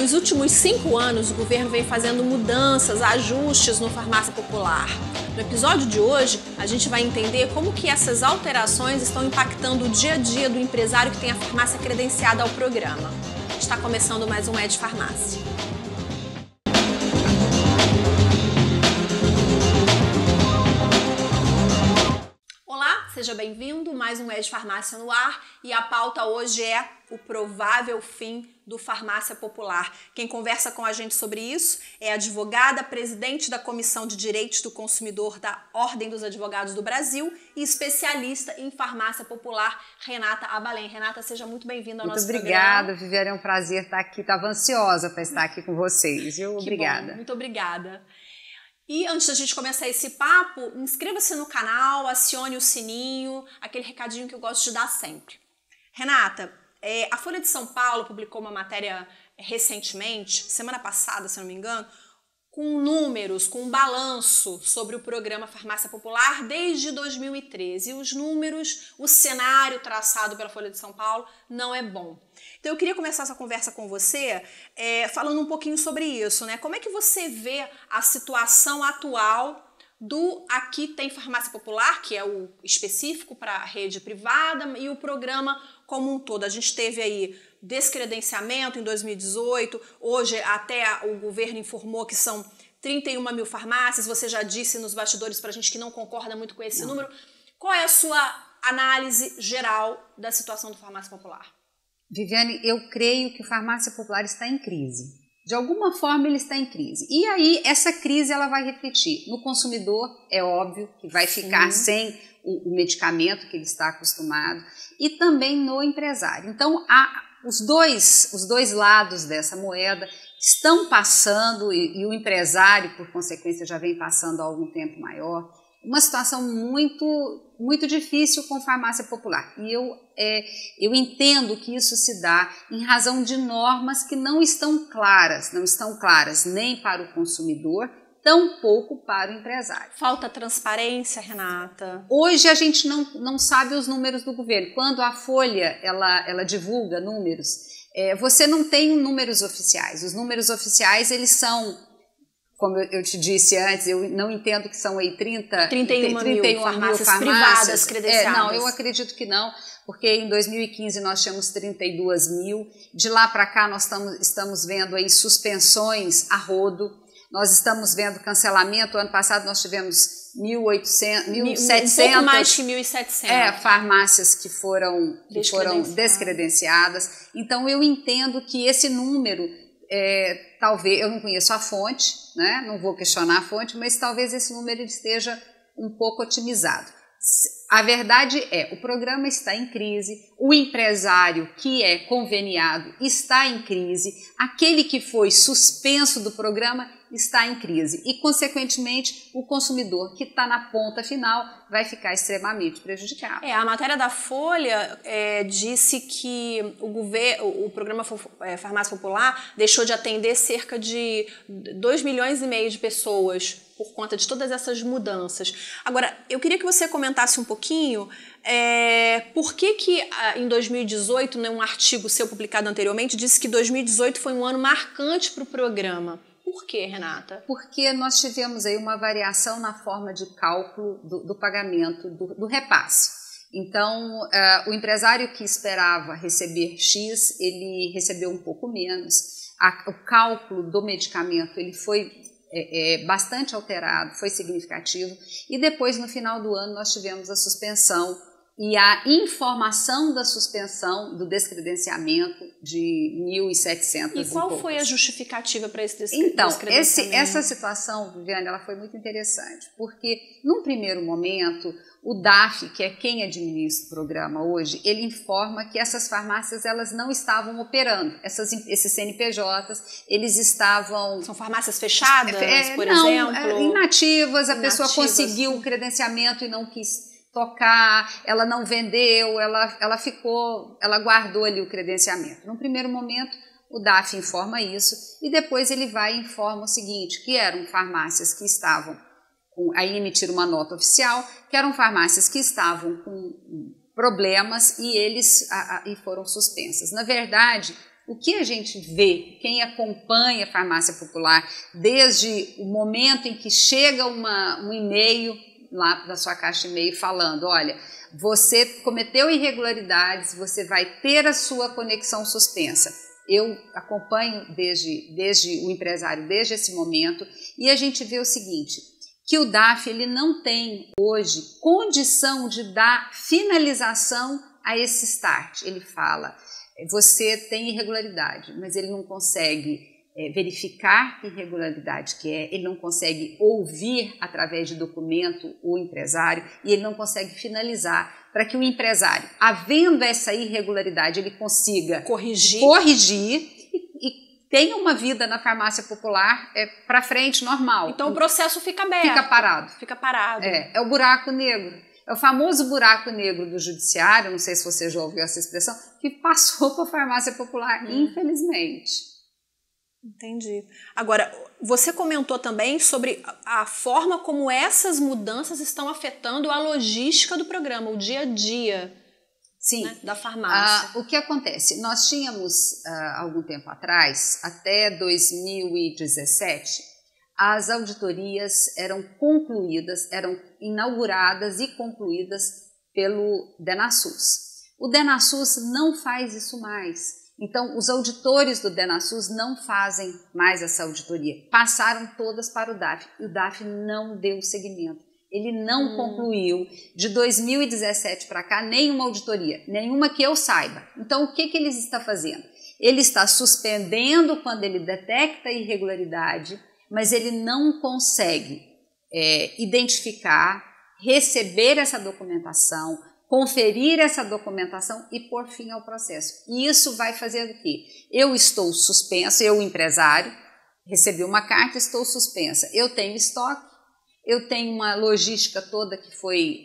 Nos últimos 5 anos, o governo vem fazendo mudanças, ajustes no Farmácia Popular. No episódio de hoje, a gente vai entender como que essas alterações estão impactando o dia a dia do empresário que tem a farmácia credenciada ao programa. Está começando mais um Ed Farmácia. Seja bem-vindo, mais um Ed Farmácia no ar, e a pauta hoje é o provável fim do Farmácia Popular. Quem conversa com a gente sobre isso é a advogada, presidente da Comissão de Direitos do Consumidor da Ordem dos Advogados do Brasil e especialista em farmácia popular, Renata Abalém. Renata, seja muito bem-vinda ao nosso programa. Muito obrigada, Viviane, é um prazer estar aqui, estava ansiosa para estar aqui com vocês, viu? Obrigada. Bom, muito obrigada. E antes da gente começar esse papo, inscreva-se no canal, acione o sininho, aquele recadinho que eu gosto de dar sempre. Renata, a Folha de São Paulo publicou uma matéria recentemente, semana passada, se não me engano, com números, com um balanço sobre o programa Farmácia Popular desde 2013. E os números, o cenário traçado pela Folha de São Paulo não é bom. Então eu queria começar essa conversa com você falando um pouquinho sobre isso, né? Como é que você vê a situação atual do Aqui Tem Farmácia Popular, que é o específico para a rede privada, e o programa como um todo? A gente teve aí descredenciamento em 2018, hoje até o governo informou que são 31 mil farmácias, você já disse nos bastidores para a gente que não concorda muito com esse número. Qual é a sua análise geral da situação do Farmácia Popular? Viviane, eu creio que o Farmácia Popular está em crise. De alguma forma ele está em crise. E aí essa crise ela vai refletir no consumidor, é óbvio, que vai ficar sem o medicamento que ele está acostumado, e também no empresário. Então os dois lados dessa moeda estão passando, e o empresário, por consequência, já vem passando há algum tempo maior, uma situação muito difícil com farmácia popular. E eu entendo que isso se dá em razão de normas que não estão claras nem para o consumidor, tampouco para o empresário. Falta transparência, Renata? Hoje a gente não sabe os números do governo. Quando a Folha ela divulga números, você não tem números oficiais. Os números oficiais, eles são, como eu te disse antes, eu não entendo que são aí 31 mil farmácias privadas credenciadas. Não, eu acredito que não, porque em 2015 nós tínhamos 32 mil, de lá para cá nós estamos vendo aí suspensões a rodo, nós estamos vendo cancelamento. Ano passado nós tivemos 1.700, um pouco mais que 1.700 farmácias que foram descredenciadas. Então eu entendo que esse número, talvez, eu não conheço a fonte, né? Não vou questionar a fonte, mas talvez esse número esteja um pouco otimizado. A verdade é, o programa está em crise, o empresário que é conveniado está em crise, aquele que foi suspenso do programa está em crise e, consequentemente, o consumidor que está na ponta final vai ficar extremamente prejudicado. A matéria da Folha disse que o programa Farmácia Popular deixou de atender cerca de 2,5 milhões de pessoas por conta de todas essas mudanças. Agora, eu queria que você comentasse um pouquinho por que em 2018, né, um artigo seu publicado anteriormente, disse que 2018 foi um ano marcante para o programa. Por quê, Renata? Porque nós tivemos aí uma variação na forma de cálculo do pagamento do repasse. Então, o empresário que esperava receber X, ele recebeu um pouco menos. O cálculo do medicamento ele foi bastante alterado, foi significativo. E depois, no final do ano, nós tivemos a suspensão e a informação da suspensão do descredenciamento de 1.700. E qual foi a justificativa para esse descredenciamento? Então, essa situação, Viviane, ela foi muito interessante, porque num primeiro momento, o DAF, que é quem administra o programa hoje, ele informa que essas farmácias elas não estavam operando. Esses CNPJs, eles estavam... São farmácias fechadas, por exemplo? Não, inativas, a pessoa conseguiu o credenciamento e não quis tocar, ela não vendeu, ela guardou ali o credenciamento. No primeiro momento, o DAF informa isso e depois ele vai e informa o seguinte, que eram farmácias que estavam, aí emitiram uma nota oficial, que eram farmácias que estavam com problemas e foram suspensas. Na verdade, O que a gente vê, quem acompanha a farmácia popular, desde o momento em que chega um e-mail lá da sua caixa de e-mail falando, olha, você cometeu irregularidades, você vai ter a sua conexão suspensa. Eu acompanho desde o empresário, desde esse momento, e a gente vê o seguinte, que o DAF ele não tem hoje condição de dar finalização a esse start. Ele fala, você tem irregularidade, mas ele não consegue verificar que irregularidade que é, ele não consegue ouvir através de documento o empresário e ele não consegue finalizar para que o empresário, havendo essa irregularidade, ele consiga corrigir e tenha uma vida na farmácia popular para frente, normal. Então o processo fica aberto. Fica parado. É o buraco negro. É o famoso buraco negro do judiciário, não sei se você já ouviu essa expressão, que passou para a farmácia popular, infelizmente. Entendi. Agora, você comentou também sobre a forma como essas mudanças estão afetando a logística do programa, o dia a dia. Sim. Né, da farmácia. O que acontece? Nós tínhamos, algum tempo atrás, até 2017, as auditorias eram concluídas, eram inauguradas e concluídas pelo DENASUS. O DENASUS não faz isso mais. Então, os auditores do DENASUS não fazem mais essa auditoria. Passaram todas para o DAF. E o DAF não deu seguimento. Ele não concluiu, de 2017 para cá, nenhuma auditoria. Nenhuma que eu saiba. Então, o que ele está fazendo? Ele está suspendendo quando ele detecta irregularidade, mas ele não consegue identificar, receber essa documentação, conferir essa documentação e pôr fim ao processo. E isso vai fazer o quê? Eu estou suspensa, eu, empresário, recebi uma carta, estou suspensa. Eu tenho estoque, eu tenho uma logística toda que foi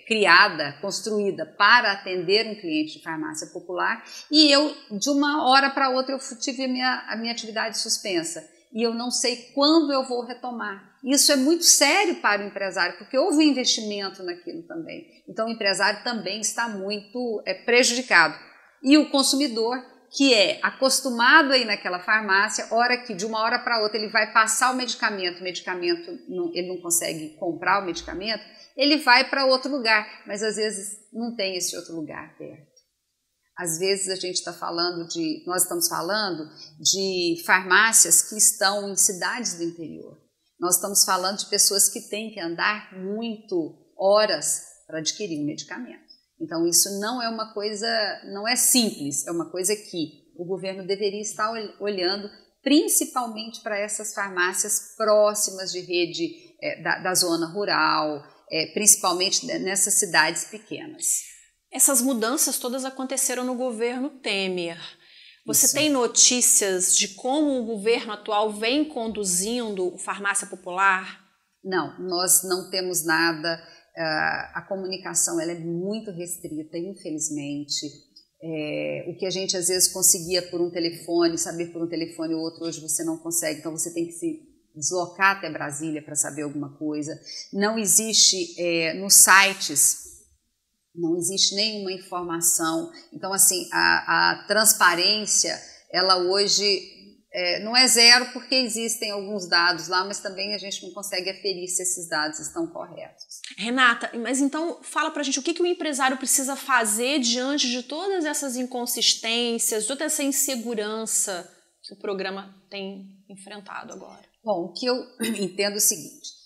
criada, construída para atender um cliente de farmácia popular e eu, de uma hora para outra, eu tive a minha atividade suspensa. E eu não sei quando eu vou retomar. Isso é muito sério para o empresário, porque houve um investimento naquilo também. Então, o empresário também está muito prejudicado. E o consumidor, que é acostumado a ir naquela farmácia, hora que de uma hora para outra ele vai passar o medicamento ele não consegue comprar o medicamento, ele vai para outro lugar, mas às vezes não tem esse outro lugar perto. Às vezes nós estamos falando de farmácias que estão em cidades do interior. Nós estamos falando de pessoas que têm que andar muito horas para adquirir um medicamento. Então isso não é uma coisa, não é simples, é uma coisa que o governo deveria estar olhando principalmente para essas farmácias próximas de rede da zona rural, principalmente nessas cidades pequenas. Essas mudanças todas aconteceram no governo Temer. Você tem notícias de como o governo atual vem conduzindo o farmácia popular? Não, nós não temos nada. A comunicação ela é muito restrita, infelizmente. O que a gente às vezes conseguia por um telefone, saber por um telefone ou outro, hoje você não consegue. Então você tem que se deslocar até Brasília para saber alguma coisa. Não existe nos sites. Não existe nenhuma informação. Então, assim, a transparência, ela hoje não é zero porque existem alguns dados lá, mas também a gente não consegue aferir se esses dados estão corretos. Renata, mas então fala pra gente o que o empresário precisa fazer diante de todas essas inconsistências, toda essa insegurança que o programa tem enfrentado agora. Bom, o que eu entendo é o seguinte.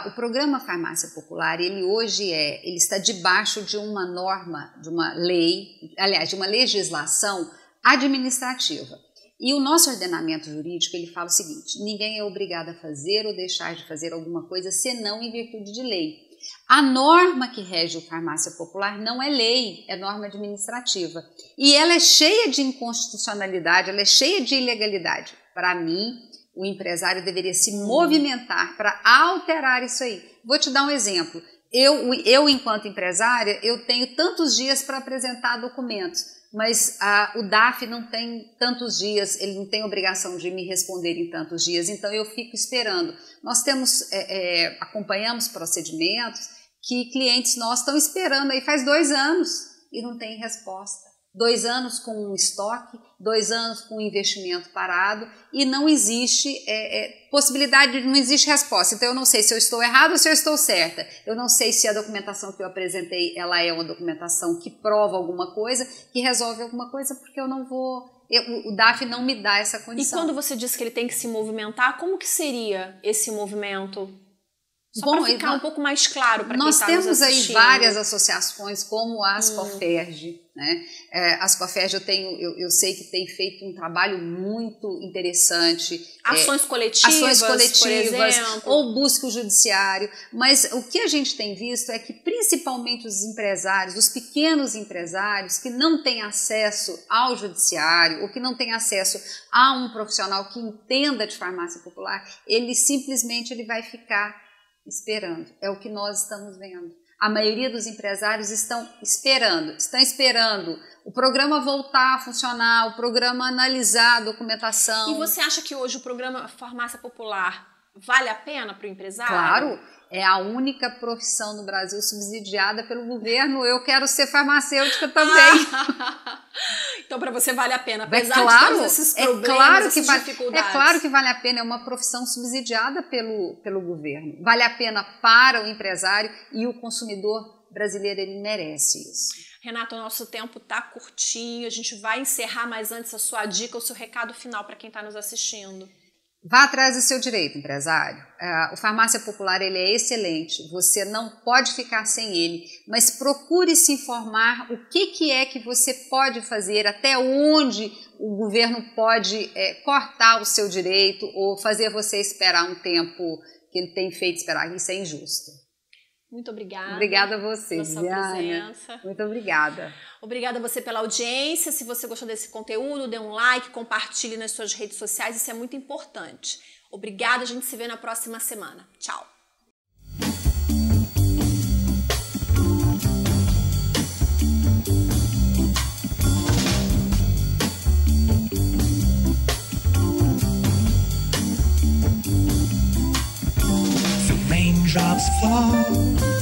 O programa Farmácia Popular, ele hoje ele está debaixo de uma norma, de uma lei, aliás, de uma legislação administrativa. E o nosso ordenamento jurídico, ele fala o seguinte, ninguém é obrigado a fazer ou deixar de fazer alguma coisa senão em virtude de lei. A norma que rege o Farmácia Popular não é lei, é norma administrativa. E ela é cheia de inconstitucionalidade, ela é cheia de ilegalidade. Para mim, o empresário deveria se movimentar para alterar isso aí. Vou te dar um exemplo. Eu, enquanto empresária, eu tenho tantos dias para apresentar documentos, mas o DAF não tem tantos dias, ele não tem obrigação de me responder em tantos dias, então eu fico esperando. Nós acompanhamos procedimentos que clientes nossos estão esperando aí faz 2 anos e não tem resposta. 2 anos com um estoque, 2 anos com um investimento parado e não existe possibilidade, não existe resposta. Então eu não sei se eu estou errada ou se eu estou certa. Eu não sei se a documentação que eu apresentei ela é uma documentação que prova alguma coisa, que resolve alguma coisa, porque eu não vou... o DAF não me dá essa condição. E quando você diz que ele tem que se movimentar, como que seria esse movimento? Só para ficar um pouco mais claro para quem está nos assistindo. Nós temos aí várias associações, como a Ascoferj, né? A Ascoferj eu sei que tem feito um trabalho muito interessante. Ações coletivas, por exemplo. Ou busca o judiciário. Mas o que a gente tem visto é que principalmente os empresários, os pequenos empresários que não têm acesso ao judiciário ou que não têm acesso a um profissional que entenda de farmácia popular, ele vai ficar esperando. É o que nós estamos vendo. A maioria dos empresários estão esperando o programa voltar a funcionar, o programa analisar a documentação. E você acha que hoje o programa Farmácia Popular vale a pena para o empresário? Claro, é a única profissão no Brasil subsidiada pelo governo. Eu quero ser farmacêutica também. Então, para você vale a pena, apesar de todos esses problemas, essas dificuldades. É claro que vale a pena, é uma profissão subsidiada pelo governo. Vale a pena para o empresário e o consumidor brasileiro, ele merece isso. Renata, o nosso tempo está curtinho, a gente vai encerrar, mas antes a sua dica, o seu recado final para quem está nos assistindo. Vá atrás do seu direito, empresário. O Farmácia Popular ele é excelente, você não pode ficar sem ele, mas procure se informar o que é que você pode fazer, até onde o governo pode cortar o seu direito ou fazer você esperar um tempo que ele tem feito esperar. Isso é injusto. Muito obrigada. Obrigada a você, pela sua presença. Muito obrigada. Obrigada a você pela audiência. Se você gostou desse conteúdo, dê um like, compartilhe nas suas redes sociais. Isso é muito importante. Obrigada. A gente se vê na próxima semana. Tchau. Raindrops fall